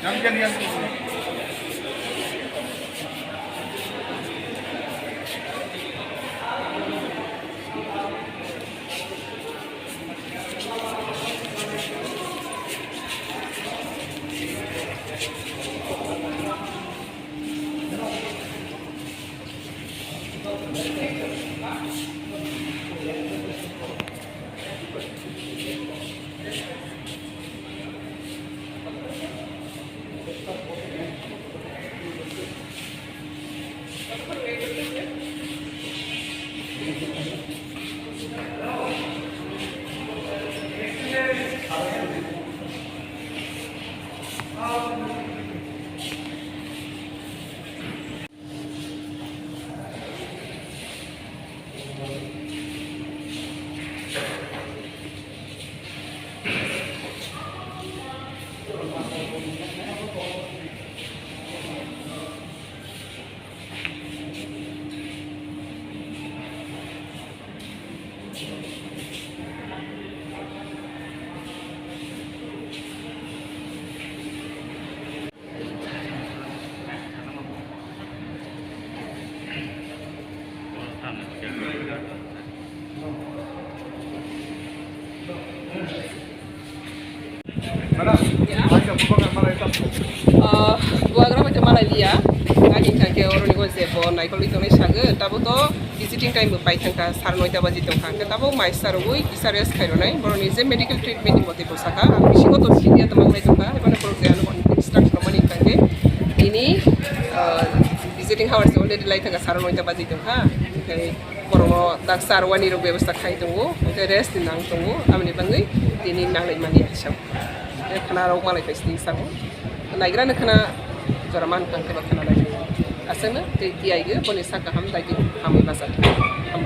yang mana? Banyak bukan mana itu? Gua agra macam Malaysia, ngaji tangke orang ni gua zebo, naik kalau itu ni sahaja, tapi tu visiting time berpai tangka sarnoi dah baji tu kan, tapi mai sarui kisah rias khairo nai, orang ni je medical treatment ni mesti posaka, misi ko tu dia temang mai tu kan, mana program anu instruction mana tangke, ini visiting hours already lai tangka sarnoi dah baji tu kan, jadi orang dak sarwani ro ବ୍ୟବস্থা khai tunggu, jadi rest nang tunggu, amni bangai, ini nang lai mani asam. Kena rau malai pasti sang, naikran kena jaraman kan kena lagi. Asal na, tiada juga, polis saka ham lagi ham bahasa, ham.